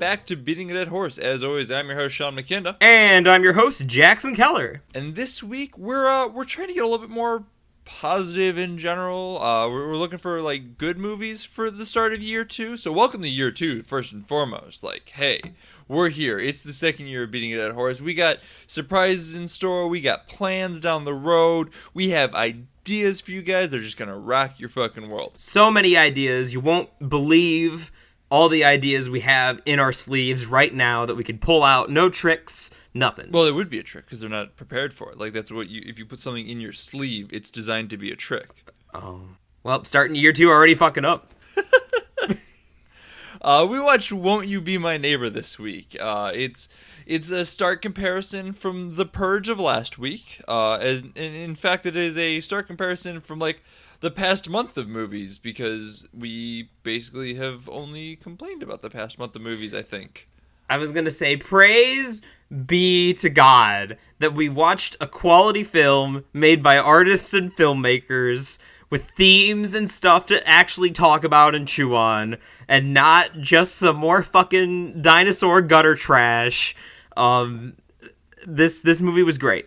back to Beating a Dead Horse. As always, I'm your host, Sean McKinda. And I'm your host, Jackson Keller. And this week, we're trying to get a little bit more positive in general. We're looking for, like, good movies for the start of year 2. So welcome to year 2, first and foremost. Like, hey, we're here. It's the second year of Beating a Dead Horse. We got surprises in store. We got plans down the road. We have ideas for you guys. They're just going to rock your fucking world. So many ideas. You won't believe all the ideas we have in our sleeves right now that we could pull out. No tricks, nothing. Well, it would be a trick because they're not prepared for it. Like, that's what if you put something in your sleeve, it's designed to be a trick. Oh. Well, starting year 2 already fucking up. We watched Won't You Be My Neighbor this week. It's a stark comparison from The Purge of last week. In fact, it is a stark comparison from, like, the past month of movies, because we basically have only complained about the past month of movies, I think. I was going to say, praise be to God that we watched a quality film made by artists and filmmakers with themes and stuff to actually talk about and chew on, and not just some more fucking dinosaur gutter trash. This movie was great.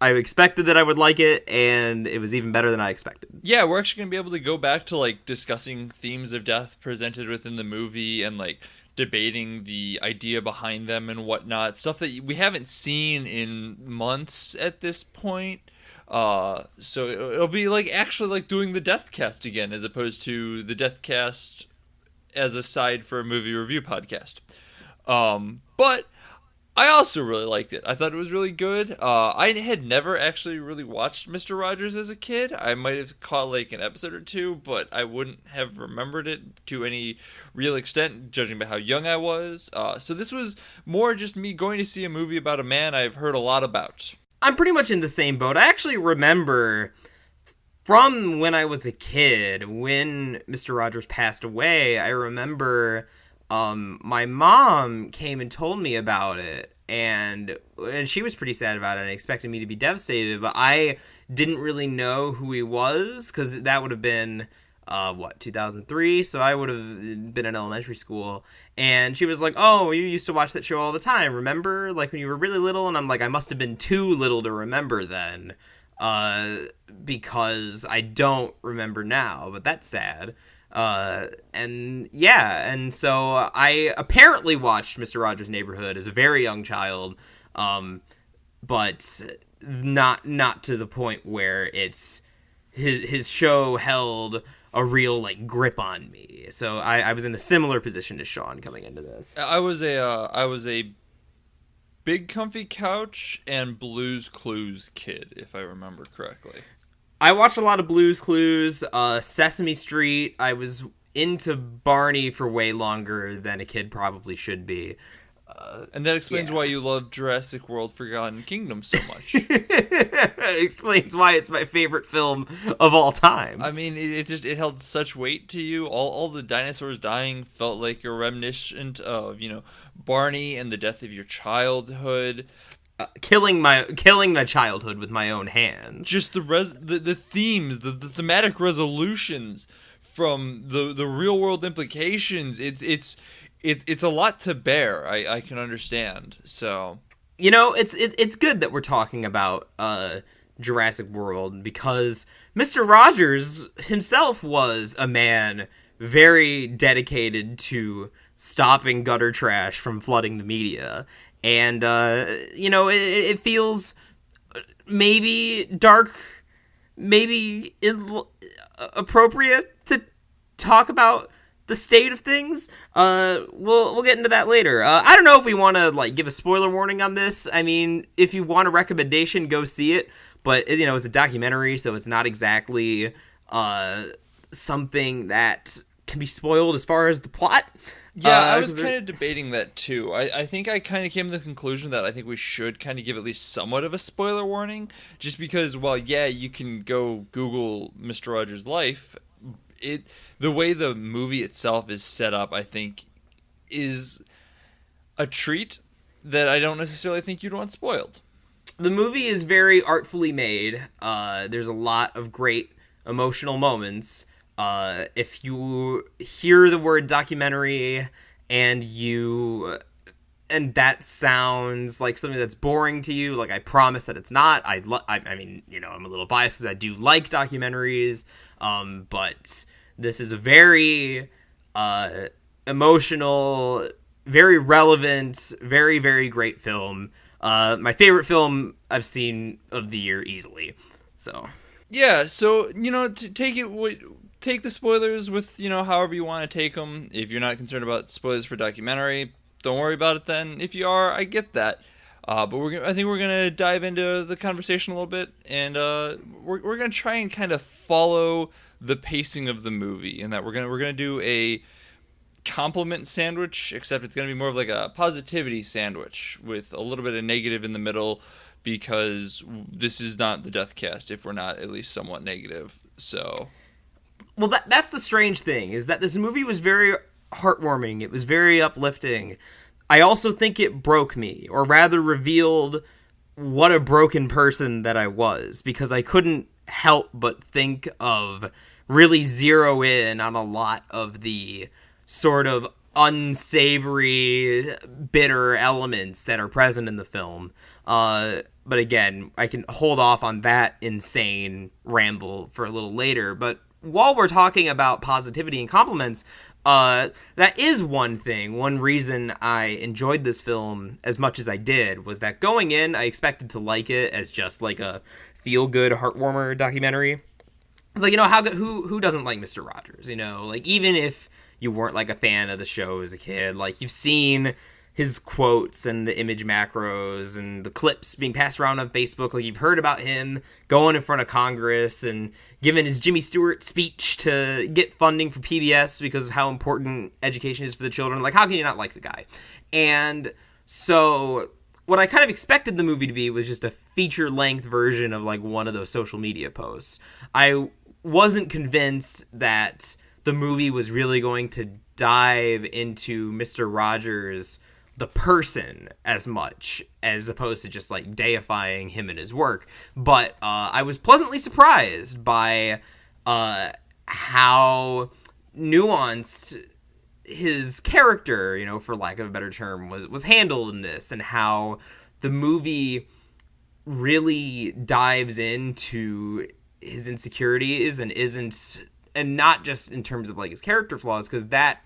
I expected that I would like it, and it was even better than I expected. Yeah, we're actually going to be able to go back to, like, discussing themes of death presented within the movie and, like, debating the idea behind them and whatnot. Stuff that we haven't seen in months at this point. So it'll be, like, actually, like, doing the Death Cast again, as opposed to the Death Cast as a side for a movie review podcast. But I also really liked it. I thought it was really good. I had never actually really watched Mr. Rogers as a kid. I might have caught, like, an episode or two, but I wouldn't have remembered it to any real extent, judging by how young I was. So this was more just me going to see a movie about a man I've heard a lot about. I'm pretty much in the same boat. I actually remember from when I was a kid, when Mr. Rogers passed away, I remember my mom came and told me about it, and she was pretty sad about it and expected me to be devastated, but I didn't really know who he was, because that would have been 2003, so I would have been in elementary school. And she was like, oh, you used to watch that show all the time, remember, like, when you were really little? And I'm like, I must have been too little to remember then, because I don't remember now, but that's sad. And so I apparently watched Mr. Rogers' Neighborhood as a very young child, but not to the point where it's his show held a real, like, grip on me. So I was in a similar position to Sean coming into this. I was a big comfy couch and Blue's Clues kid, if I remember correctly. I watched a lot of Blue's Clues, Sesame Street. I was into Barney for way longer than a kid probably should be. And that explains why you love Jurassic World Forgotten Kingdom so much. It explains why it's my favorite film of all time. I mean, it held such weight to you. All the dinosaurs dying felt like a reminiscent of, Barney and the death of your childhood. Killing my childhood with my own hands. Just the themes, the thematic resolutions from the real world implications. It's a lot to bear. I can understand. So it's good that we're talking about Jurassic World, because Mr. Rogers himself was a man very dedicated to stopping gutter trash from flooding the media. And, it feels maybe dark, maybe appropriate to talk about the state of things. We'll get into that later. I don't know if we want to, like, give a spoiler warning on this. I mean, if you want a recommendation, go see it. But, it's a documentary, so it's not exactly something that can be spoiled as far as the plot. Yeah, I was kind of debating that too. I think I kind of came to the conclusion that I think we should kind of give at least somewhat of a spoiler warning, just because, well, yeah, you can go Google Mr. Rogers' life. The way the movie itself is set up, I think, is a treat that I don't necessarily think you'd want spoiled. The movie is very artfully made. There's a lot of great emotional moments. If you hear the word documentary and that sounds like something that's boring to you. Like, I promise that it's not. I mean, I'm a little biased because I do like documentaries, but this is a very emotional, very relevant, very, very great film. My favorite film I've seen of the year easily. So yeah, so to take the spoilers with however you want to take them. If you're not concerned about spoilers for documentary, don't worry about it then. If you are, I get that. But I think we're gonna dive into the conversation a little bit, and we're gonna try and kind of follow the pacing of the movie, and that we're gonna do a compliment sandwich, except it's gonna be more of like a positivity sandwich with a little bit of negative in the middle, because this is not the Death Cast if we're not at least somewhat negative. So, well, that's the strange thing, is that this movie was very heartwarming. It was very uplifting. I also think it broke me, or rather revealed what a broken person that I was, because I couldn't help but think of really zero in on a lot of the sort of unsavory, bitter elements that are present in the film. But again, I can hold off on that insane ramble for a little later. But while we're talking about positivity and compliments, that is one reason I enjoyed this film as much as I did, was that going in, I expected to like it as just like a feel-good, heartwarmer documentary. It's like, who doesn't like Mr. Rogers? Like, even if you weren't like a fan of the show as a kid, like, you've seen his quotes and the image macros and the clips being passed around on Facebook. Like, you've heard about him going in front of Congress and giving his Jimmy Stewart speech to get funding for PBS because of how important education is for the children. Like, how can you not like the guy? And so what I kind of expected the movie to be was just a feature-length version of like one of those social media posts. I wasn't convinced that the movie was really going to dive into Mr. Rogers, the person, as much as opposed to just like deifying him and his work. But I was pleasantly surprised by how nuanced his character, for lack of a better term, was handled in this, and how the movie really dives into his insecurities and not just in terms of like his character flaws, because that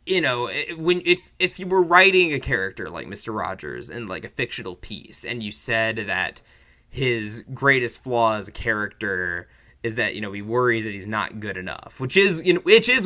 if you were writing a character like Mr. Rogers in like a fictional piece, and you said that his greatest flaw as a character is that he worries that he's not good enough, which is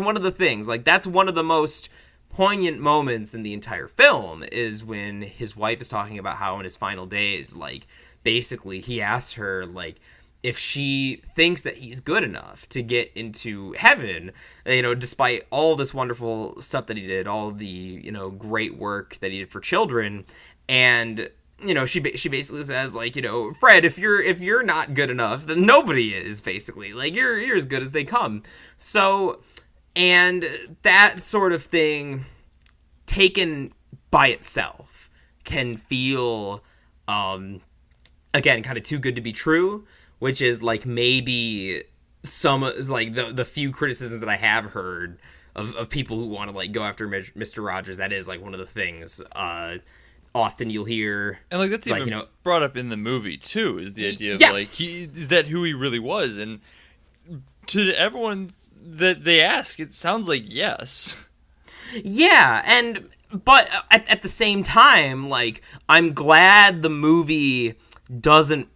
one of the things, like, that's one of the most poignant moments in the entire film, is when his wife is talking about how in his final days, like, basically he asks her, like, if she thinks that he's good enough to get into heaven, despite all this wonderful stuff that he did, all the, great work that he did for children. And, she basically says, like, Fred, if you're not good enough, then nobody is, basically. Like, you're as good as they come. So, and that sort of thing, taken by itself, can feel, again, kind of too good to be true, which is, like, maybe some, like, the few criticisms that I have heard of people who want to, like, go after Mr. Rogers. That is, like, one of the things often you'll hear. And, like, that's like, even brought up in the movie, too, is the idea of, like, is that who he really was? And to everyone that they ask, it sounds like yes. Yeah, but at the same time, like, I'm glad the movie doesn't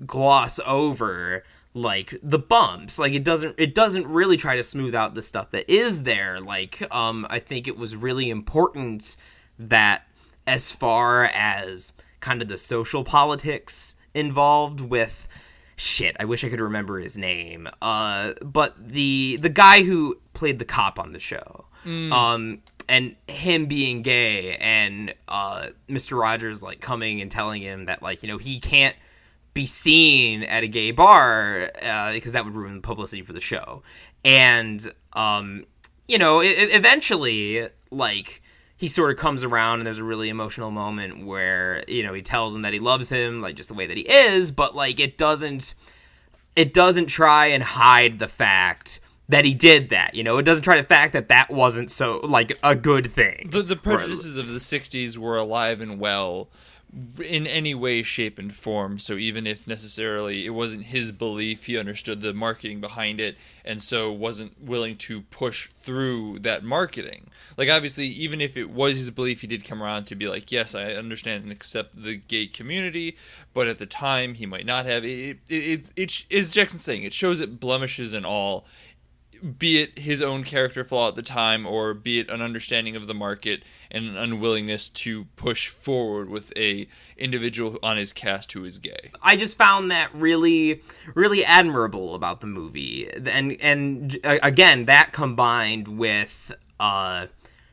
gloss over, like, the bumps. Like, it doesn't really try to smooth out the stuff that is there. Like, I think it was really important that, as far as kind of the social politics involved with, shit, I wish I could remember his name, but the guy who played the cop on the show, and him being gay, and Mr. Rogers, like, coming and telling him that, like, he can't be seen at a gay bar because that would ruin the publicity for the show. And eventually, like, he sort of comes around, and there's a really emotional moment where he tells him that he loves him, like, just the way that he is, but, like, it doesn't try and hide the fact that he did that. You know, it doesn't try to fact that that wasn't so like a good thing. The prejudices of the 60s were alive and well in any way, shape, and form. So even if necessarily it wasn't his belief, he understood the marketing behind it, and so wasn't willing to push through that marketing. Like, obviously, even if it was his belief, he did come around to be like, yes, I understand and accept the gay community, but at the time, he might not have. It's Jackson saying, it shows it blemishes and all, be it his own character flaw at the time, or be it an understanding of the market and an unwillingness to push forward with a individual on his cast who is gay. I just found that really, really admirable about the movie, and again, that combined with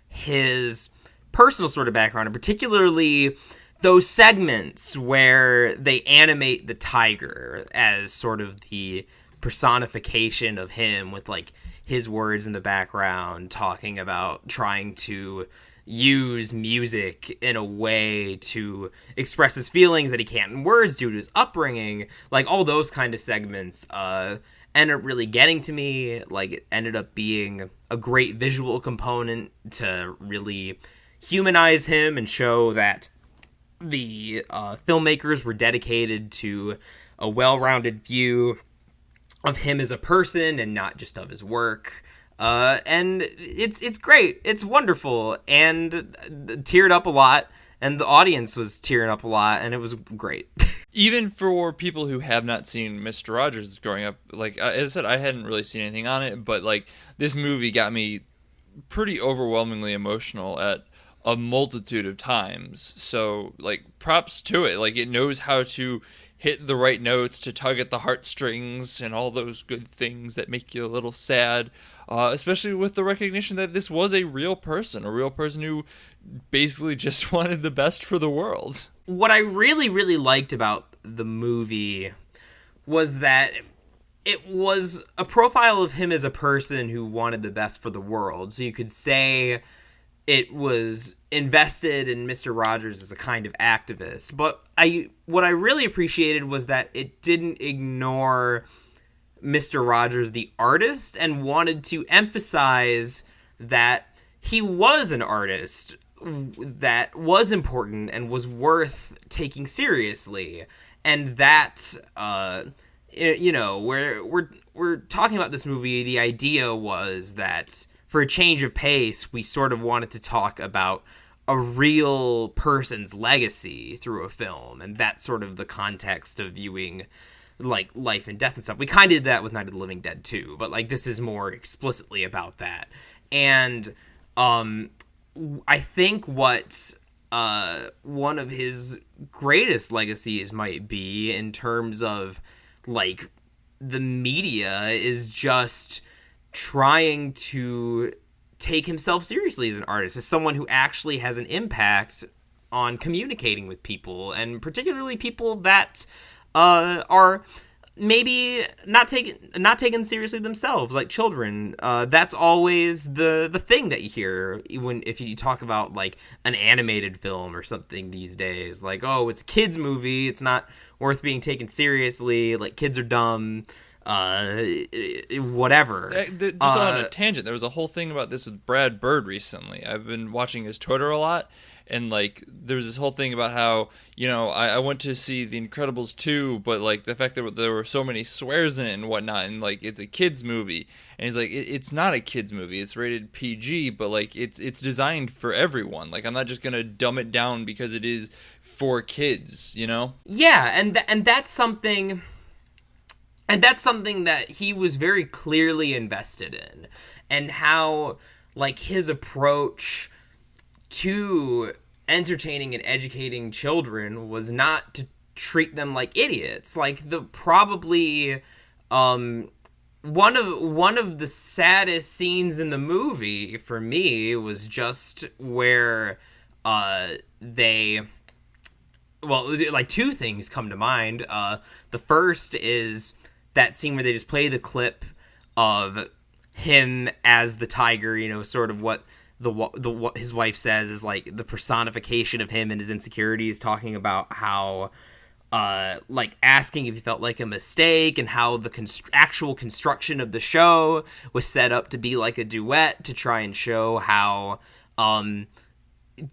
his personal sort of background, and particularly those segments where they animate the tiger as sort of the personification of him, with like his words in the background talking about trying to use music in a way to express his feelings that he can't in words due to his upbringing. Like, all those kind of segments ended up really getting to me. Like, it ended up being a great visual component to really humanize him and show that the filmmakers were dedicated to a well-rounded view of him as a person and not just of his work. And it's great. It's wonderful. And teared up a lot. And the audience was tearing up a lot. And it was great. Even for people who have not seen Mr. Rogers growing up, like, as I said, I hadn't really seen anything on it. But, like, this movie got me pretty overwhelmingly emotional at a multitude of times. So, like, props to it. Like, it knows how to hit the right notes to tug at the heartstrings and all those good things that make you a little sad, especially with the recognition that this was a real person who basically just wanted the best for the world. What I really, really liked about the movie was that it was a profile of him as a person who wanted the best for the world. So you could say it was invested in Mr. Rogers as a kind of activist. But what I really appreciated was that it didn't ignore Mr. Rogers, the artist, and wanted to emphasize that he was an artist that was important and was worth taking seriously. And that, we're talking about this movie, the idea was that for a change of pace, we sort of wanted to talk about a real person's legacy through a film, and that's sort of the context of viewing, like, life and death and stuff. We kind of did that with Night of the Living Dead too, but, like, this is more explicitly about that. And I think what one of his greatest legacies might be in terms of, like, the media is just trying to take himself seriously as an artist, as someone who actually has an impact on communicating with people, and particularly people that are maybe not taken seriously themselves, like children. That's always the thing that you hear if you talk about, like, an animated film or something these days. Like, oh, it's a kids movie, it's not worth being taken seriously, like, kids are dumb. Whatever. Just on a tangent, there was a whole thing about this with Brad Bird recently. I've been watching his Twitter a lot, and, like, there was this whole thing about how, you know, I went to see The Incredibles 2, but, like, the fact that there were so many swears in it and whatnot, and, like, it's a kid's movie. And he's like, it's not a kid's movie. It's rated PG, but, like, it's designed for everyone. Like, I'm not just gonna dumb it down because it is for kids, you know? Yeah, and that's something... And that's something that he was very clearly invested in. And how, like, his approach to entertaining and educating children was not to treat them like idiots. Like, probably one of the saddest scenes in the movie for me was just where two things come to mind. The first is that scene where they just play the clip of him as the tiger, you know, sort of what what his wife says is, like, the personification of him and his insecurities, talking about how like asking if he felt like a mistake, and how the actual construction of the show was set up to be like a duet to try and show how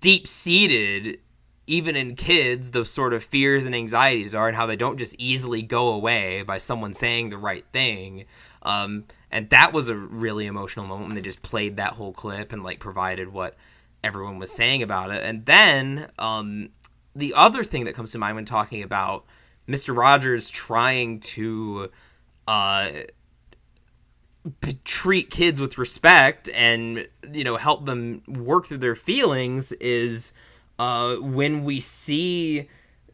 deep-seated, even in kids, those sort of fears and anxieties are, and how they don't just easily go away by someone saying the right thing. And that was a really emotional moment when they just played that whole clip and like provided what everyone was saying about it. And then the other thing that comes to mind when talking about Mr. Rogers trying to treat kids with respect and, you know, help them work through their feelings is when we see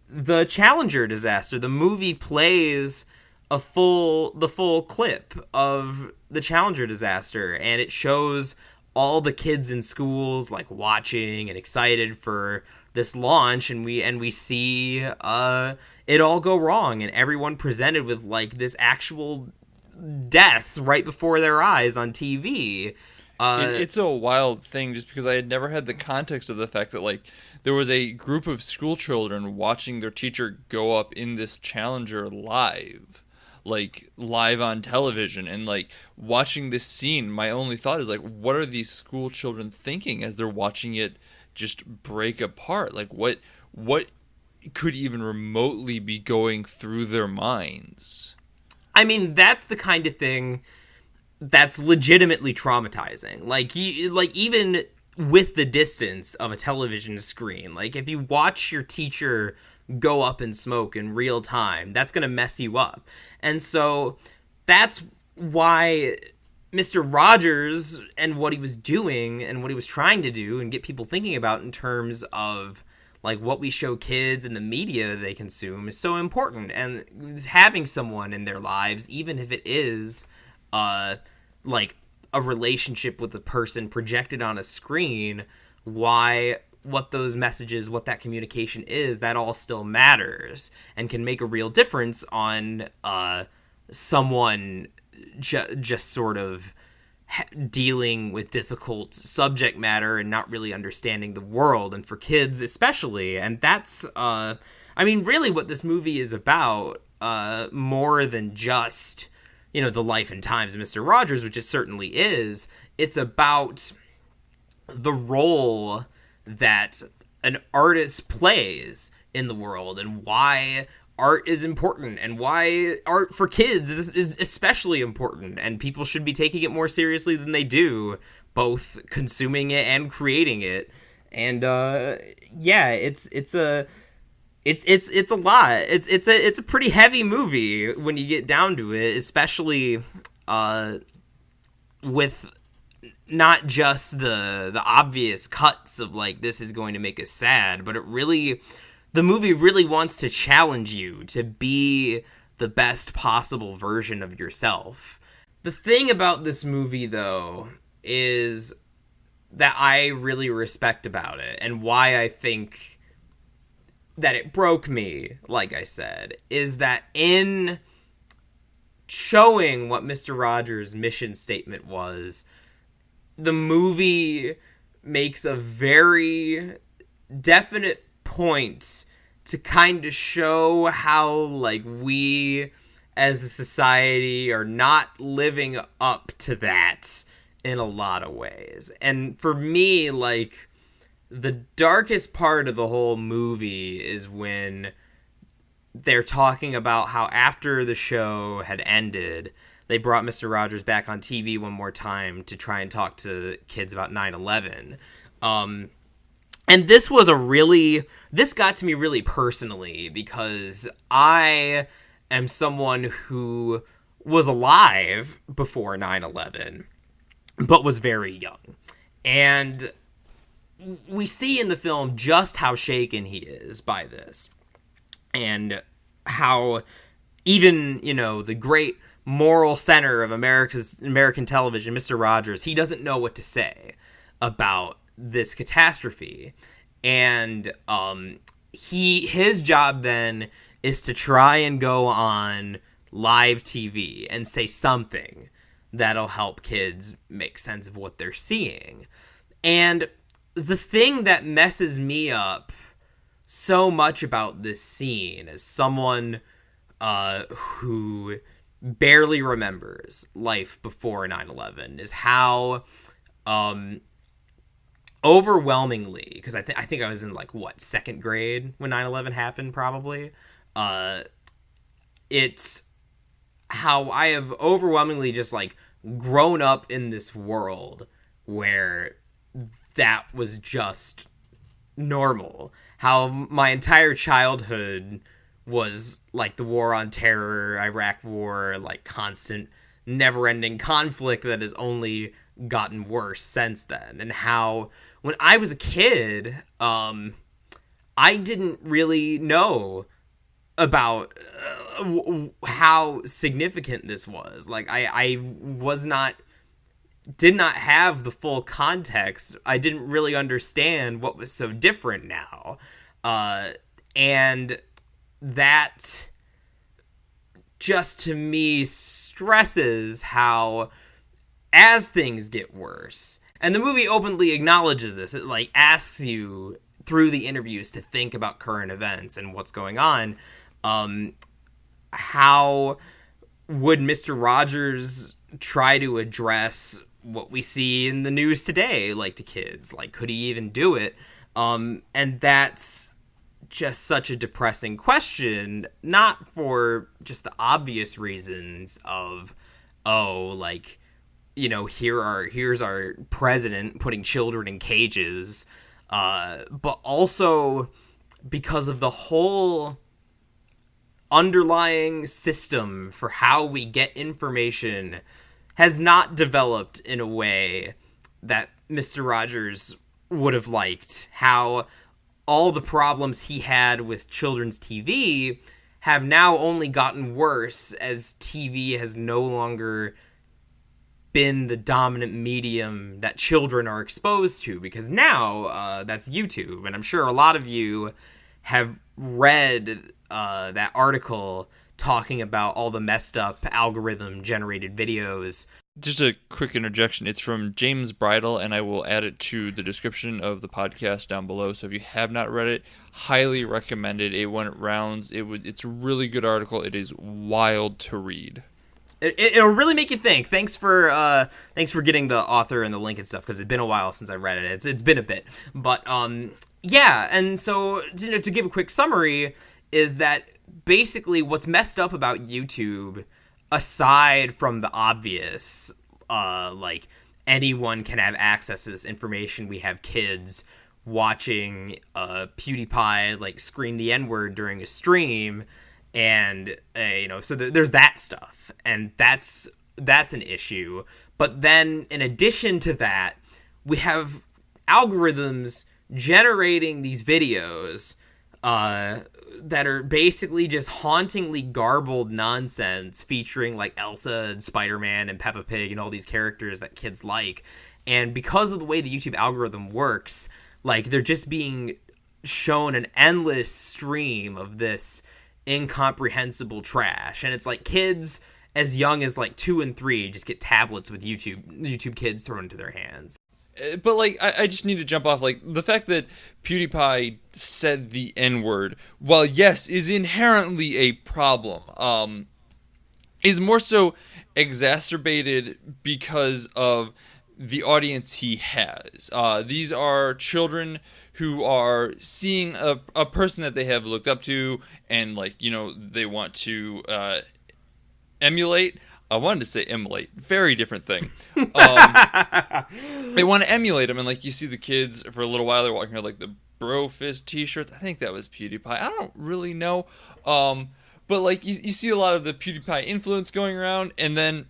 the Challenger disaster. The movie plays the full clip of the Challenger disaster, and it shows all the kids in schools like watching and excited for this launch, and we see it all go wrong, and everyone presented with like this actual death right before their eyes on TV. It's a wild thing, just because I had never had the context of the fact that like there was a group of school children watching their teacher go up in this Challenger live on television, and like watching this scene. My only thought is like, what are these school children thinking as they're watching it just break apart? Like what could even remotely be going through their minds? I mean, that's the kind of thing that's legitimately traumatizing. Like even with the distance of a television screen, like if you watch your teacher go up in smoke in real time, that's going to mess you up. And so that's why Mr. Rogers and what he was doing and what he was trying to do and get people thinking about in terms of like what we show kids and the media they consume is so important. And having someone in their lives, even if it is like a relationship with a person projected on a screen, what those messages, what that communication is, that all still matters and can make a real difference on someone just sort of dealing with difficult subject matter and not really understanding the world, and for kids especially. And that's I mean, really what this movie is about, more than just, you know, the life and times of Mr. Rogers, which it certainly is. It's about the role that an artist plays in the world, and why art is important, and why art for kids is especially important, and people should be taking it more seriously than they do, both consuming it and creating it. And yeah, it's a lot. It's a pretty heavy movie when you get down to it, especially with not just the obvious cuts of like, this is going to make us sad, but the movie really wants to challenge you to be the best possible version of yourself. The thing about this movie, though, is that I really respect about it, and why I think that it broke me, like I said, is that in showing what Mr. Rogers' mission statement was, the movie makes a very definite point to kind of show how, like, we as a society are not living up to that in a lot of ways. And for me, like, the darkest part of the whole movie is when they're talking about how after the show had ended, they brought Mr. Rogers back on TV one more time to try and talk to kids about 9/11. And this got to me really personally, because I am someone who was alive before 9/11, but was very young. And we see in the film just how shaken he is by this, and how even, you know, the great moral center of American television, Mr. Rogers, he doesn't know what to say about this catastrophe. And his job then is to try and go on live TV and say something that'll help kids make sense of what they're seeing. And the thing that messes me up so much about this scene as someone who barely remembers life before 9/11 is how overwhelmingly, because I think I was in like what, second grade when 9/11 happened, probably. It's how I have overwhelmingly just like grown up in this world where that was just normal. How my entire childhood was like the war on terror, Iraq war, like constant, never ending conflict that has only gotten worse since then. And how when I was a kid, I didn't really know about how significant this was. Like, I was not, did not have the full context. I didn't really understand what was so different now. And that just to me stresses how, as things get worse, and the movie openly acknowledges this, it like asks you through the interviews to think about current events and what's going on. How would Mr. Rogers try to address what we see in the news today, like, to kids? Like, could he even do it? And that's just such a depressing question, not for just the obvious reasons of, oh, like, you know, here's our president putting children in cages, but also because of the whole underlying system for how we get information has not developed in a way that Mr. Rogers would have liked. How all the problems he had with children's TV have now only gotten worse as TV has no longer been the dominant medium that children are exposed to, because now that's YouTube. And I'm sure a lot of you have read that article talking about all the messed up algorithm generated videos. Just a quick interjection. It's from James Bridle, and I will add it to the description of the podcast down below. So if you have not read it, highly recommend it. It went rounds. It's a really good article. It is wild to read. It'll really make you think. Thanks for getting the author and the link and stuff, because it's been a while since I read it. It's been a bit, but yeah. And so, you know, to give a quick summary, is that basically what's messed up about YouTube, aside from the obvious, like, anyone can have access to this information. We have kids watching PewDiePie like scream the N-word during a stream, and you know, so there's that stuff, and that's an issue. But then in addition to that, we have algorithms generating these videos that are basically just hauntingly garbled nonsense featuring like Elsa and Spider-Man and Peppa Pig and all these characters that kids like. And because of the way the YouTube algorithm works, like, they're just being shown an endless stream of this incomprehensible trash. And it's like kids as young as like 2 and 3 just get tablets with YouTube Kids thrown into their hands. But, like, I just need to jump off, like, the fact that PewDiePie said the N-word, while, yes, is inherently a problem, is more so exacerbated because of the audience he has. These are children who are seeing a person that they have looked up to and, like, you know, they want to emulate. I wanted to say emulate. Very different thing. They want to emulate him, and like you see the kids for a little while, they're walking around like the Bro Fist t-shirts. I think that was PewDiePie. I don't really know. But like you see a lot of the PewDiePie influence going around, and then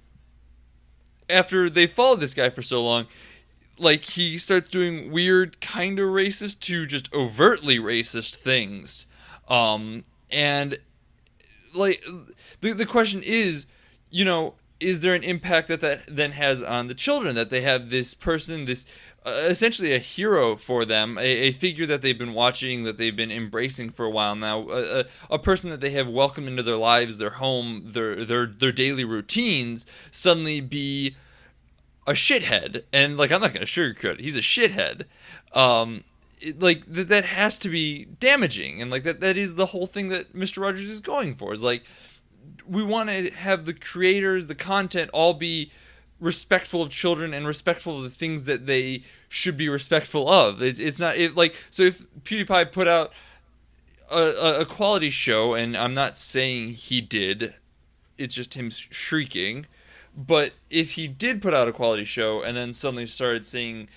after they followed this guy for so long, like he starts doing weird, kind of racist to just overtly racist things. And like the question is, you know, is there an impact that then has on the children, that they have this person, this essentially a hero for them, a figure that they've been watching, that they've been embracing for a while now, a person that they have welcomed into their lives, their home, their daily routines, suddenly be a shithead. And like, I'm not going to sugarcoat it, he's a shithead. that has to be damaging, and like that is the whole thing that Mr. Rogers is going for. Is like, we want to have the creators, the content, all be respectful of children and respectful of the things that they should be respectful of. It's not like, so if PewDiePie put out a quality show, and I'm not saying he did, it's just him shrieking, but if he did put out a quality show and then suddenly started saying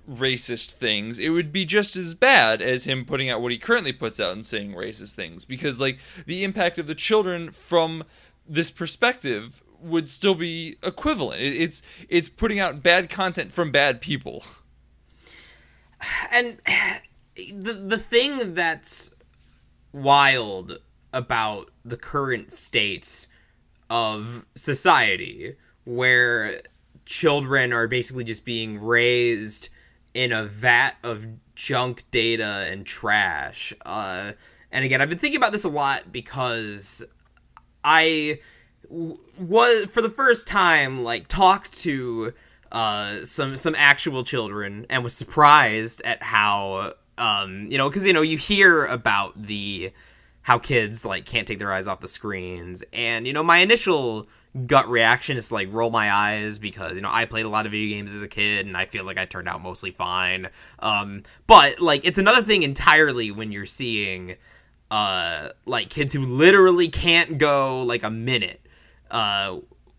racist things, it would be just as bad as him putting out what he currently puts out and saying racist things, because like the impact of the children from this perspective would still be equivalent. It's putting out bad content from bad people. And the thing that's wild about the current state of society, where children are basically just being raised in a vat of junk data and trash. And again, I've been thinking about this a lot because I was, for the first time, like, talked to some actual children and was surprised at how, because, you hear about how kids, like, can't take their eyes off the screens, and, my initial gut reaction is to, like, roll my eyes because, I played a lot of video games as a kid, and I feel like I turned out mostly fine. But, like, it's another thing entirely when you're seeing, like, kids who literally can't go, like, a minute,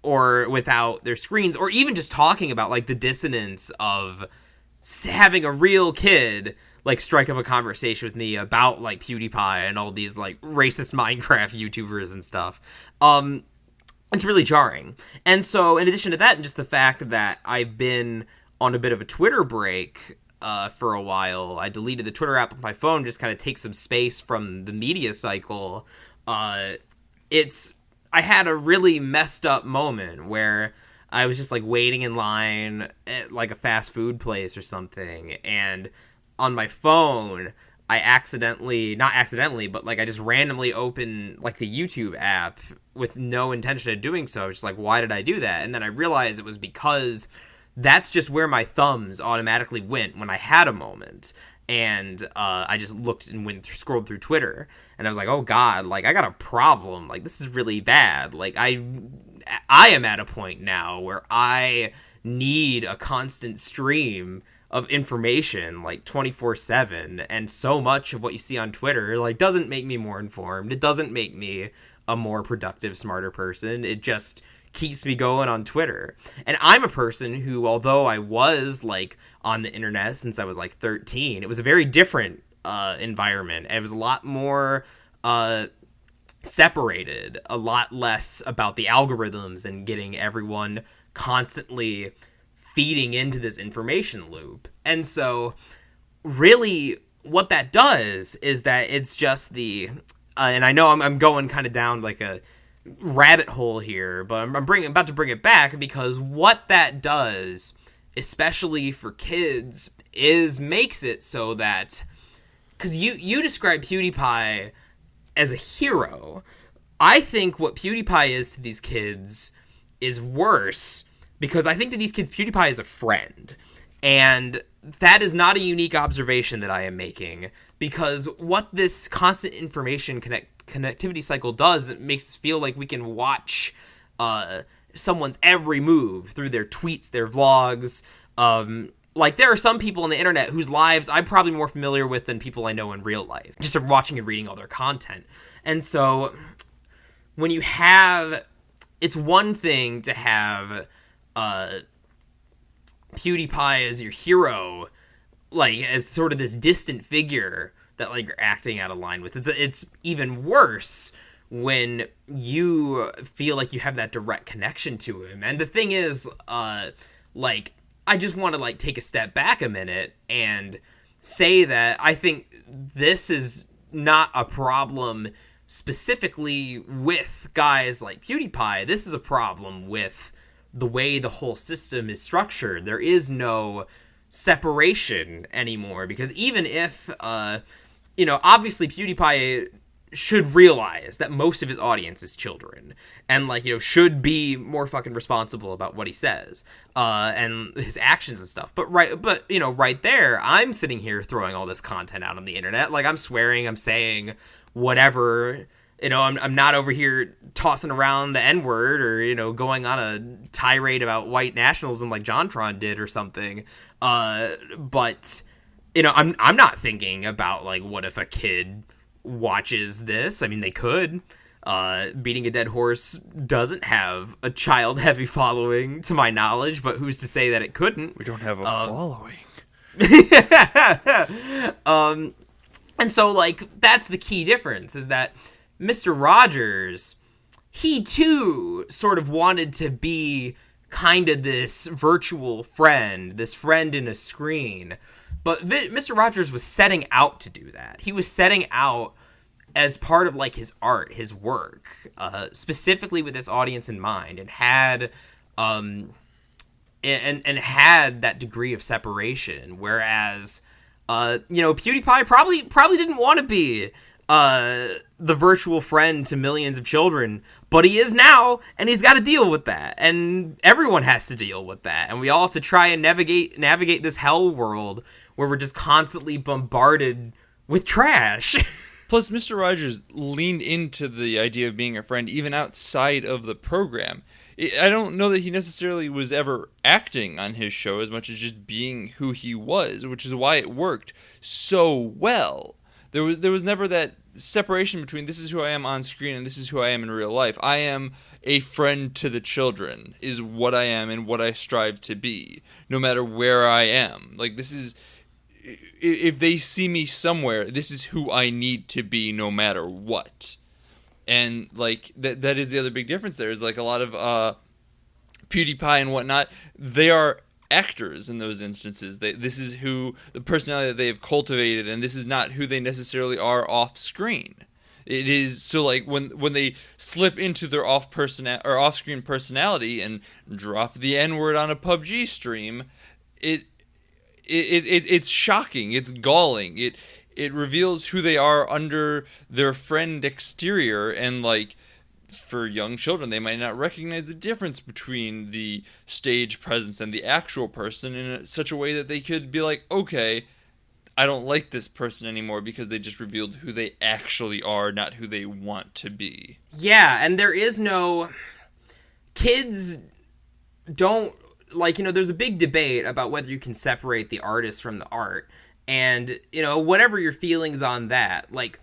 or without their screens, or even just talking about, like, the dissonance of having a real kid, like, strike up a conversation with me about, like, PewDiePie and all these, like, racist Minecraft YouTubers and stuff. It's really jarring. And so, in addition to that, and just the fact that I've been on a bit of a Twitter break for a while, I deleted the Twitter app on my phone, just kind of take some space from the media cycle. I had a really messed up moment where I was just, like, waiting in line at, like, a fast food place or something, and on my phone, I not accidentally, but, like, I just randomly opened, like, the YouTube app with no intention of doing so. Just like, why did I do that? And then I realized it was because that's just where my thumbs automatically went when I had a moment. And I just looked and scrolled through Twitter, and I was like, oh god, like, I got a problem. Like, this is really bad. Like, I am at a point now where I need a constant stream of information, like, 24/7, and so much of what you see on Twitter, like, doesn't make me more informed. It doesn't make me a more productive, smarter person. It just keeps me going on Twitter. And I'm a person who, although I was, like, on the internet since I was, like, 13, it was a very different environment. It was a lot more separated, a lot less about the algorithms and getting everyone constantly feeding into this information loop. And so, really, what that does is that it's just and I know I'm going kind of down, like, a rabbit hole here, but I'm about to bring it back, because what that does, especially for kids, is makes it so that, because you describe PewDiePie as a hero, I think what PewDiePie is to these kids is worse, because I think to these kids, PewDiePie is a friend. And that is not a unique observation that I am making, because what this constant information connectivity cycle does, it makes us feel like we can watch someone's every move through their tweets, their vlogs. Like, there are some people on the internet whose lives I'm probably more familiar with than people I know in real life, just from watching and reading all their content. And so, when you have... It's one thing to have PewDiePie as your hero, like, as sort of this distant figure that, like, you're acting out of line with. It's even worse when you feel like you have that direct connection to him. And the thing is, like, I just want to, like, take a step back a minute and say that I think this is not a problem specifically with guys like PewDiePie. This is a problem with the way the whole system is structured. There is no separation anymore, because even if, obviously PewDiePie should realize that most of his audience is children, and like, should be more fucking responsible about what he says and his actions and stuff. But right there, I'm sitting here throwing all this content out on the internet, like I'm swearing, I'm saying whatever, I'm not over here tossing around the N-word or going on a tirade about white nationalism like JonTron did or something. But I'm not thinking about like, what if a kid watches this? I mean, they could. Beating a Dead Horse doesn't have a child-heavy following, to my knowledge, but who's to say that it couldn't? We don't have a following. And so, like, that's the key difference, is that Mr. Rogers, he too sort of wanted to be kind of this virtual friend, this friend in a screen. But Mr. Rogers was setting out to do that. He was setting out as part of like his art, his work, specifically with this audience in mind, and had and had that degree of separation. Whereas, PewDiePie probably didn't want to be the virtual friend to millions of children, but he is now, and he's got to deal with that, and everyone has to deal with that, and we all have to try and navigate this hell world where we're just constantly bombarded with trash. Plus, Mr. Rogers leaned into the idea of being a friend even outside of the program. I don't know that he necessarily was ever acting on his show as much as just being who he was, which is why it worked so well. There was never that separation between this is who I am on screen and this is who I am in real life. I am a friend to the children, is what I am and what I strive to be, no matter where I am. Like, this is... If they see me somewhere, this is who I need to be no matter what. And, like, that is the other big difference there, is, like, a lot of PewDiePie and whatnot, they are actors in those instances. This is who, the personality that they have cultivated, and this is not who they necessarily are off screen. It is, so, like, when they slip into their off-screen personality and drop the N-word on a PUBG stream, it's shocking. It's galling. It reveals who they are under their friend exterior, and like, for young children, they might not recognize the difference between the stage presence and the actual person in such a way that they could be like, okay, I don't like this person anymore because they just revealed who they actually are, not who they want to be. Yeah, and there is no... Kids don't... Like, there's a big debate about whether you can separate the artist from the art. And, whatever your feelings on that, like,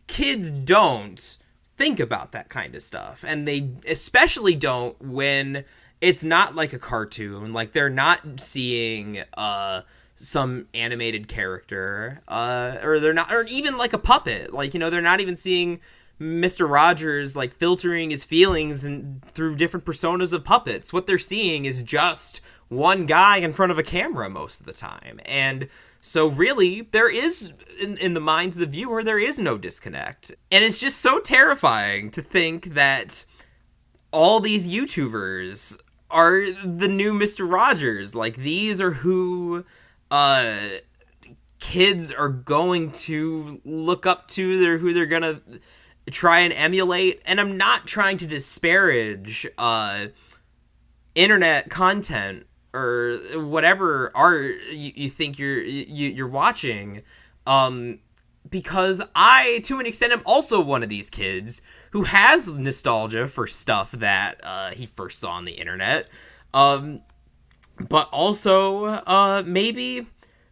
kids don't think about that kind of stuff. And they especially don't when it's not like a cartoon. Like, they're not seeing some animated character, or even like a puppet. Like, they're not even seeing Mr. Rogers, like, filtering his feelings through different personas of puppets. What they're seeing is just one guy in front of a camera most of the time. And so really, there is, in the minds of the viewer, there is no disconnect. And it's just so terrifying to think that all these YouTubers are the new Mr. Rogers. Like, these are who kids are going to look up to. They're who they're going to try and emulate. And I'm not trying to disparage internet content or whatever art you think you're watching, because I, to an extent, am also one of these kids who has nostalgia for stuff that he first saw on the internet, but also maybe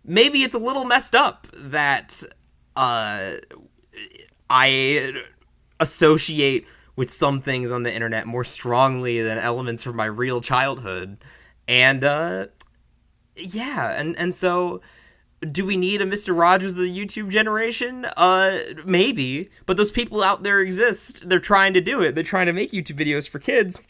it's a little messed up that I associate with some things on the internet more strongly than elements from my real childhood. And, and so, do we need a Mr. Rogers of the YouTube generation? Maybe, but those people out there exist. They're trying to do it. They're trying to make YouTube videos for kids.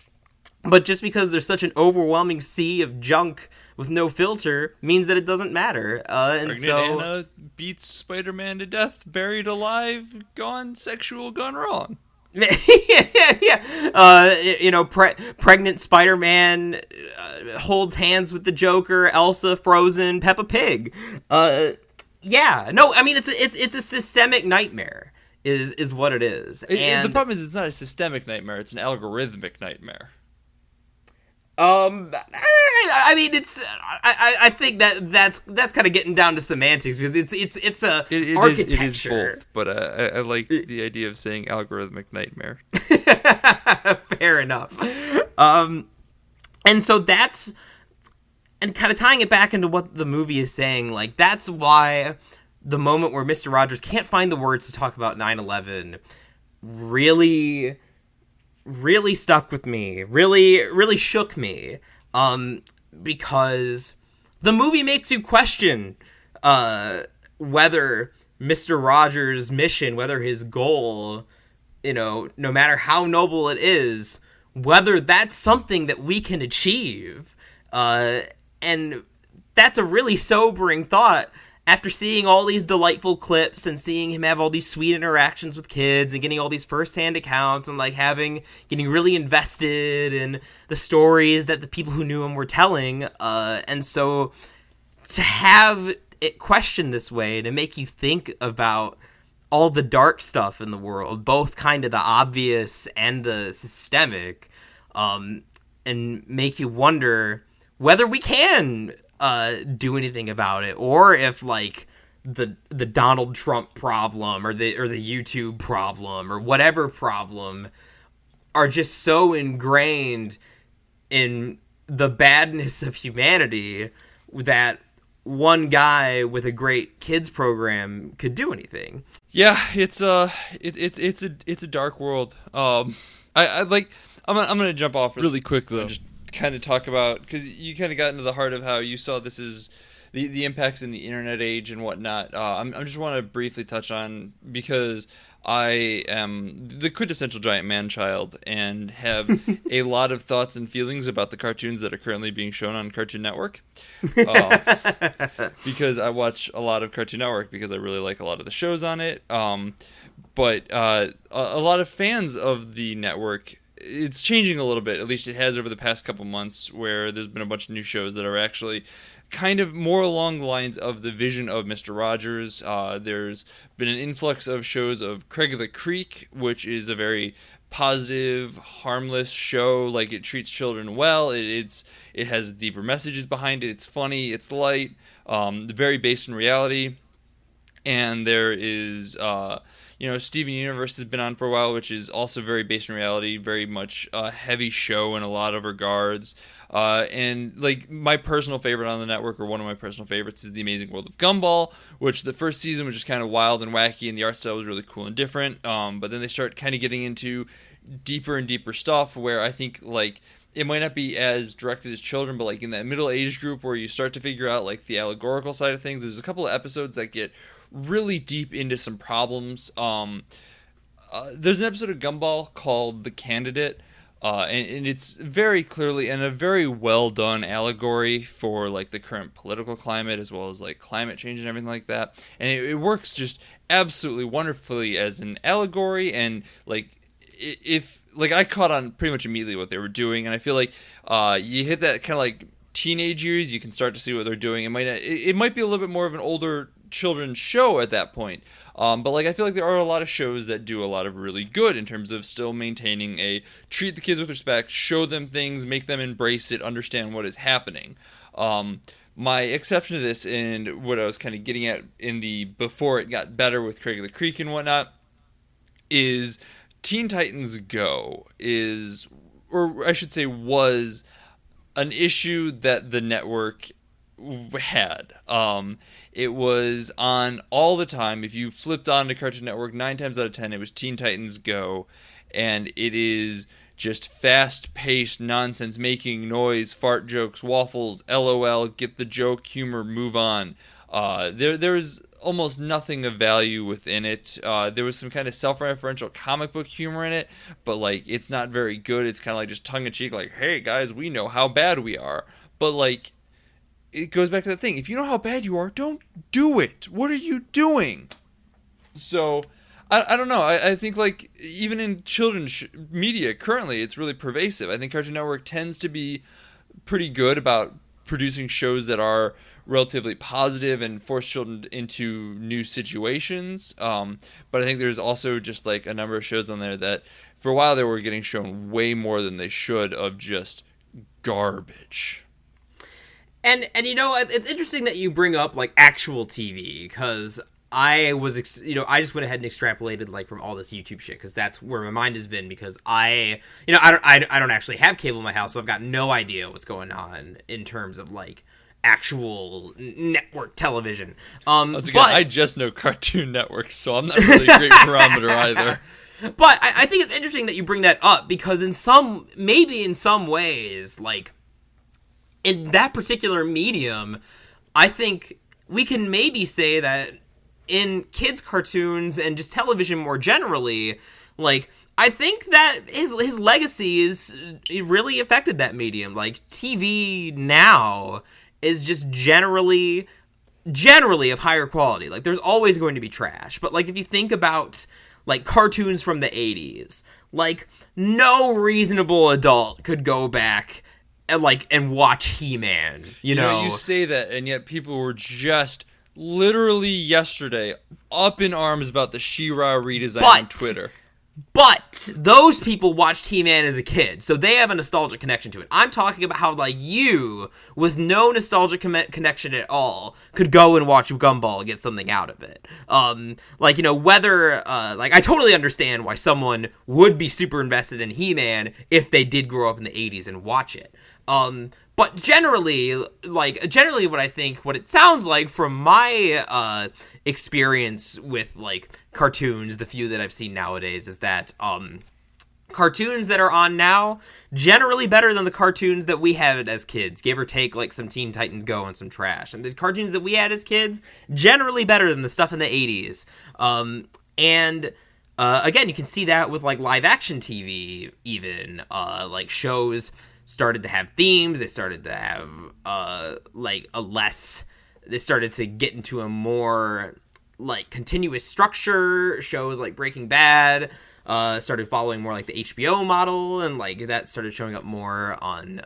But just because there's such an overwhelming sea of junk with no filter means that it doesn't matter. And Pregnant so Anna beats Spider-Man to death, buried alive, gone sexual, gone wrong. Pregnant Spider-Man holds hands with the Joker, Elsa, Frozen, Peppa Pig. I mean, it's a systemic nightmare. is what it is. The problem is it's not a systemic nightmare; it's an algorithmic nightmare. I mean, I think that's kind of getting down to semantics, because it's architecture. It is both, but I like the idea of saying algorithmic nightmare. Fair enough. And so that's, and kind of tying it back into what the movie is saying, like, that's why the moment where Mr. Rogers can't find the words to talk about 9/11 really stuck with me, really shook me, because the movie makes you question whether Mr. Rogers' mission, whether his goal, no matter how noble it is, whether that's something that we can achieve. And that's a really sobering thought after seeing all these delightful clips and seeing him have all these sweet interactions with kids and getting all these firsthand accounts and, like, getting really invested in the stories that the people who knew him were telling. And so to have it questioned this way, to make you think about all the dark stuff in the world, both kind of the obvious and the systemic, and make you wonder whether we can do anything about it, or if, like, the Donald Trump problem or the YouTube problem or whatever problem are just so ingrained in the badness of humanity that one guy with a great kids program could do anything. Yeah, it's a dark world. I'm gonna jump off really quick though. Just kind of talk about, because you kind of got into the heart of how you saw this is the impacts in the internet age and whatnot. I just want to briefly touch on, because I am the quintessential giant man child and have a lot of thoughts and feelings about the cartoons that are currently being shown on Cartoon Network. Because I watch a lot of Cartoon Network because I really like a lot of the shows on it. But a lot of fans of the network, it's changing a little bit, at least it has over the past couple months, where there's been a bunch of new shows that are actually kind of more along the lines of the vision of Mr. Rogers. There's been an influx of shows of Craig of the Creek, which is a very positive, harmless show. Like, it treats children well. It has deeper messages behind it. It's funny. It's light. Very based in reality. And there is Steven Universe has been on for a while, which is also very based in reality, very much a heavy show in a lot of regards. And, like, my personal favorite on the network, or one of my personal favorites, is The Amazing World of Gumball, which the first season was just kind of wild and wacky, and the art style was really cool and different. But then they start kind of getting into deeper and deeper stuff, where I think, like, it might not be as directed as children, but, like, in that middle age group where you start to figure out, like, the allegorical side of things. There's a couple of episodes that get really deep into some problems. There's an episode of Gumball called The Candidate, and it's very clearly and a very well done allegory for, like, the current political climate, as well as, like, climate change and everything like that. And it works just absolutely wonderfully as an allegory. And, like, I caught on pretty much immediately what they were doing, and I feel like you hit that kind of, like, teenage years, you can start to see what they're doing. It might be a little bit more of an older children's show at that point, but, like, I feel like there are a lot of shows that do a lot of really good in terms of still maintaining a treat the kids with respect, show them things, make them embrace it, understand what is happening. My exception to this, and what I was kind of getting at in the before it got better with Craig of the Creek and whatnot, is Teen Titans Go is, or I should say was, an issue that the network had. It was on all the time. If you flipped on to Cartoon Network, 9 times out of 10 it was Teen Titans Go, and it is just fast-paced nonsense, making noise, fart jokes, waffles, LOL, get the joke, humor, move on. There's almost nothing of value within it. There was some kind of self-referential comic book humor in it, but, like, it's not very good. It's kind of like just tongue-in-cheek, like, hey guys, we know how bad we are. But, like, it goes back to the thing. If you know how bad you are, don't do it. What are you doing? So, I don't know. I think, like, even in children's media currently, it's really pervasive. I think Cartoon Network tends to be pretty good about producing shows that are relatively positive and force children into new situations. But I think there's also just like a number of shows on there that for a while they were getting shown way more than they should of just garbage. And you know, it's interesting that you bring up like actual TV, because I was I just went ahead and extrapolated like from all this YouTube shit, because that's where my mind has been, because I don't actually have cable in my house, so I've got no idea what's going on in terms of like actual network television. I just know Cartoon Network, so I'm not really a great barometer either. But I think it's interesting that you bring that up, because in some ways, like, in that particular medium, I think we can maybe say that in kids' cartoons and just television more generally, like, I think that his legacy it really affected that medium. Like, TV now is just generally of higher quality. Like, there's always going to be trash, but like if you think about like cartoons from the 80s, like no reasonable adult could go back and watch He-Man, you know? You say that, and yet people were just literally yesterday up in arms about the She-Ra redesign on Twitter. But those people watched He-Man as a kid, so they have a nostalgic connection to it. I'm talking about how, like, you, with no nostalgic connection at all, could go and watch Gumball and get something out of it. Like, you know, whether, like, I totally understand why someone would be super invested in He-Man if they did grow up in the 80s and watch it. But generally what it sounds like from my, experience with, like, cartoons, the few that I've seen nowadays, is that, cartoons that are on now, generally better than the cartoons that we had as kids, give or take, like, some Teen Titans Go and some trash. And the cartoons that we had as kids, generally better than the stuff in the 80s. Again, you can see that with, like, live-action TV, even, like, shows started to have themes, they started to have, they started to get into a more, like, continuous structure. Shows like Breaking Bad started following more like the HBO model, and, like, that started showing up more on,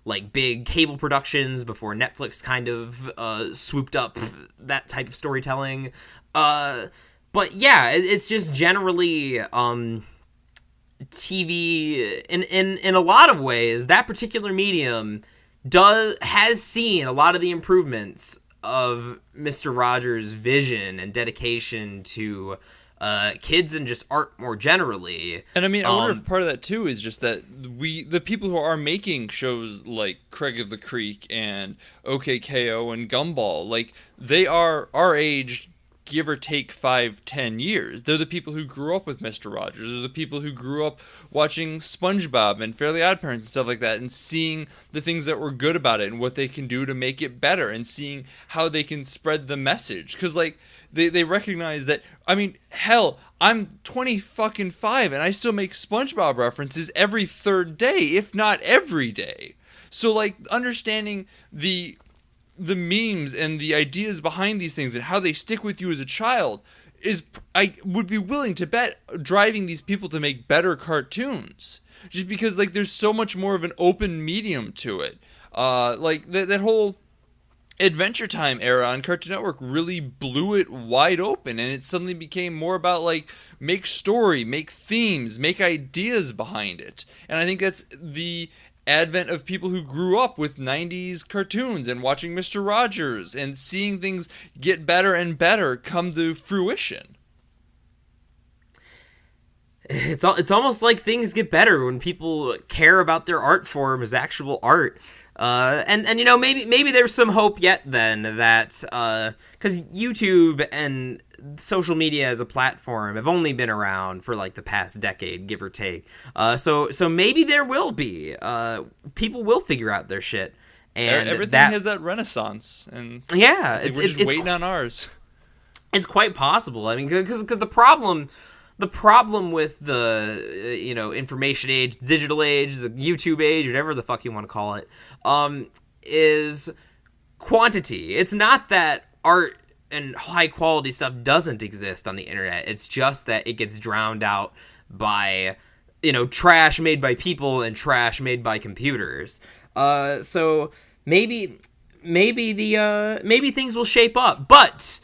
like, big cable productions before Netflix kind of swooped up that type of storytelling. But, yeah, it's just generally, TV, in a lot of ways, that particular medium has seen a lot of the improvements of Mr. Rogers' vision and dedication to kids and just art more generally. And I mean, I wonder if part of that too is just that the people who are making shows like Craig of the Creek and OKKO and Gumball, like, they are our age, give or take 5-10 years. They're the people who grew up with Mr. Rogers. They're the people who grew up watching SpongeBob and Fairly OddParents and stuff like that, and seeing the things that were good about it and what they can do to make it better, and seeing how they can spread the message. Because, like, they recognize that, I mean, hell, I'm 25 and I still make SpongeBob references every third day, if not every day. So, like, understanding the memes and the ideas behind these things and how they stick with you as a child I would be willing to bet, driving these people to make better cartoons, just because, like, there's so much more of an open medium to it. Like that whole Adventure Time era on Cartoon Network really blew it wide open, and it suddenly became more about, like, make story, make themes, make ideas behind it. And I think that's the advent of people who grew up with 90s cartoons and watching Mr. Rogers and seeing things get better and better come to fruition. It's almost like things get better when people care about their art form as actual art. And you know, maybe there's some hope yet then that, because YouTube and social media as a platform have only been around for, like, the past decade, give or take. So maybe there will be, people will figure out their shit. And everything has that renaissance, and yeah, we're just waiting on ours. It's quite possible. I mean, because the problem with the, you know, information age, the digital age, the YouTube age, whatever the fuck you want to call it, is quantity. It's not that art and high quality stuff doesn't exist on the internet. It's just that it gets drowned out by, you know, trash made by people and trash made by computers. So maybe maybe things will shape up. But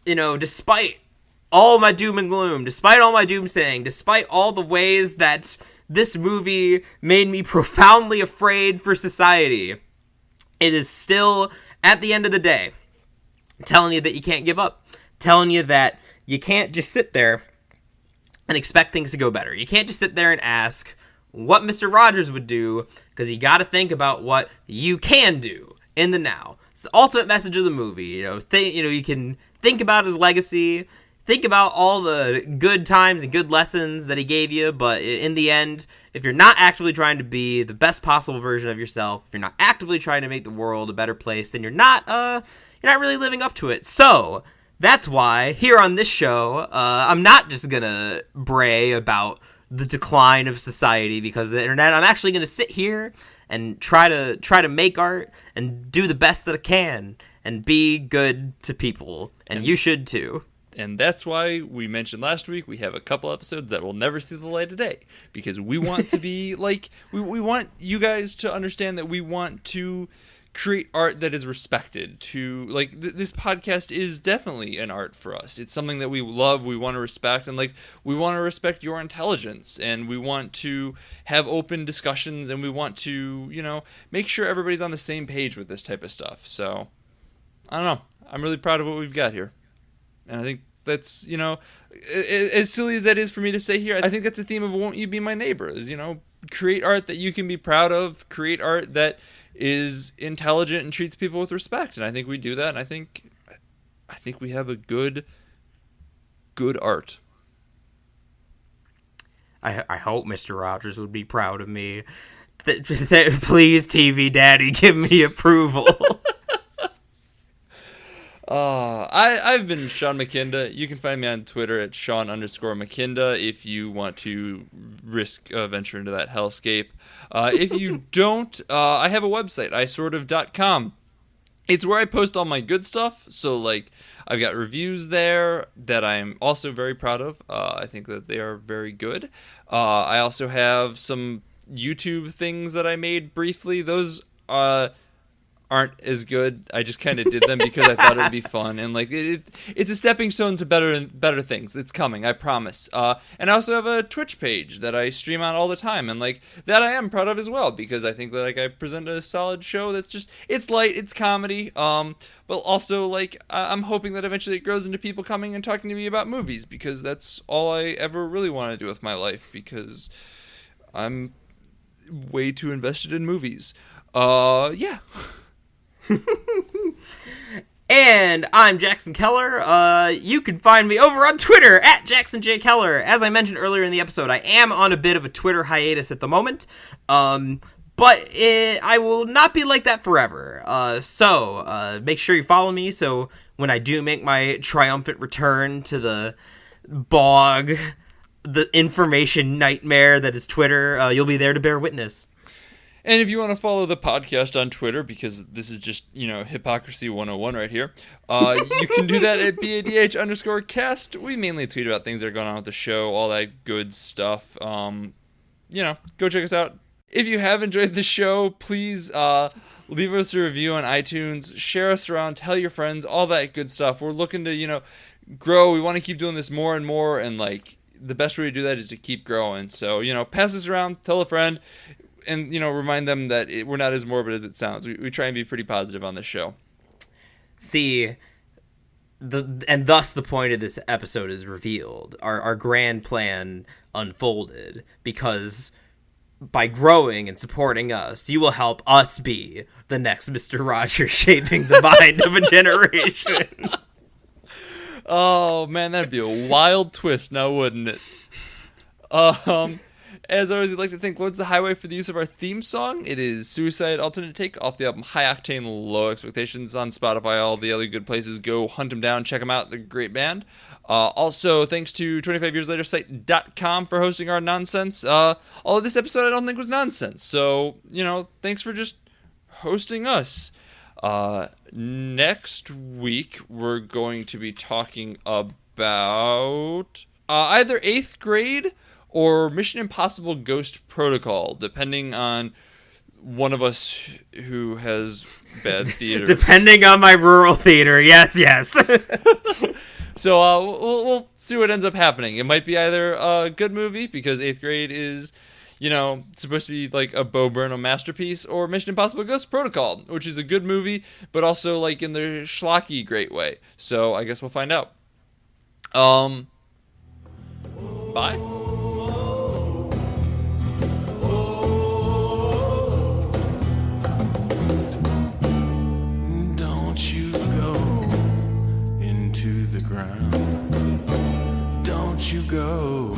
despite all my doom and gloom, despite all my doomsaying, despite all the ways that this movie made me profoundly afraid for society, it is still, at the end of the day, telling you that you can't give up, telling you that you can't just sit there and expect things to go better. You can't just sit there and ask what Mr. Rogers would do, because you got to think about what you can do in the now. It's the ultimate message of the movie. You can think about his legacy, think about all the good times and good lessons that he gave you, but in the end, if you're not actively trying to be the best possible version of yourself, if you're not actively trying to make the world a better place, then you're not really living up to it. So that's why here on this show, I'm not just gonna bray about the decline of society because of the internet. I'm actually gonna sit here and try to make art and do the best that I can and be good to people, and you should too. And that's why we mentioned last week we have a couple episodes that will never see the light of day, because we want to be like, we want you guys to understand that we want to create art that is respected. This podcast is definitely an art for us. It's something that we love, we want to respect, and we want to respect your intelligence, and we want to have open discussions, and we want to, make sure everybody's on the same page with this type of stuff. So, I don't know. I'm really proud of what we've got here. And I think that's, as silly as that is for me to say here, I think that's the theme of Won't You Be My Neighbor, is, create art that you can be proud of, create art that is intelligent and treats people with respect. And I think we do that, and I think we have a good art. I hope Mr. Rogers would be proud of me. Please, TV Daddy, give me approval. I've been Sean McKinda. You can find me on Twitter at Sean_McKinda if you want to risk a venture into that hellscape. If you don't, I have a website, isortof.com. It's where I post all my good stuff. So, I've got reviews there that I'm also very proud of. I think that they are very good. I also have some YouTube things that I made briefly. Those aren't as good. I just kind of did them because I thought it would be fun, and it's a stepping stone to better things. It's coming, I promise. And I also have a Twitch page that I stream on all the time, and that I am proud of as well, because I think that I present a solid show that's just, it's light, it's comedy, but also I'm hoping that eventually it grows into people coming and talking to me about movies, because that's all I ever really want to do with my life, because I'm way too invested in movies. Yeah. And I'm Jackson Keller. You can find me over on Twitter at Jackson J. Keller. As I mentioned earlier in the episode, I am on a bit of a Twitter hiatus at the moment, but I will not be like that forever. So make sure you follow me, so when I do make my triumphant return to the bog, the information nightmare that is Twitter, you'll be there to bear witness. And if you want to follow the podcast on Twitter, because this is just, hypocrisy 101 right here, you can do that at BADH_cast. We mainly tweet about things that are going on with the show, all that good stuff. Go check us out. If you have enjoyed the show, please leave us a review on iTunes, share us around, tell your friends, all that good stuff. We're looking to, grow. We want to keep doing this more and more, and, the best way to do that is to keep growing. So, pass this around, tell a friend, and, remind them that we're not as morbid as it sounds. We try and be pretty positive on this show. See, and thus the point of this episode is revealed. Our grand plan unfolded, because by growing and supporting us, you will help us be the next Mr. Rogers shaping the mind of a generation. Oh, man, that'd be a wild twist now, wouldn't it? As always, we'd like to thank Lords of the Highway for the use of our theme song. It is Suicide Alternate Take off the album High Octane, Low Expectations on Spotify. All the other good places. Go hunt them down. Check them out. They're a great band. Also, thanks to 25yearslatersite.com for hosting our nonsense. All of this episode I don't think was nonsense. So, thanks for just hosting us. Next week, we're going to be talking about either 8th grade or Mission Impossible Ghost Protocol, depending on one of us who has bad theater. Depending on my rural theater, yes. So we'll see what ends up happening. It might be either a good movie because 8th Grade is, supposed to be like a Bo Burnham masterpiece, or Mission Impossible Ghost Protocol, which is a good movie, but also like in the schlocky great way. So I guess we'll find out. Bye. Don't you go into the ground. Don't you go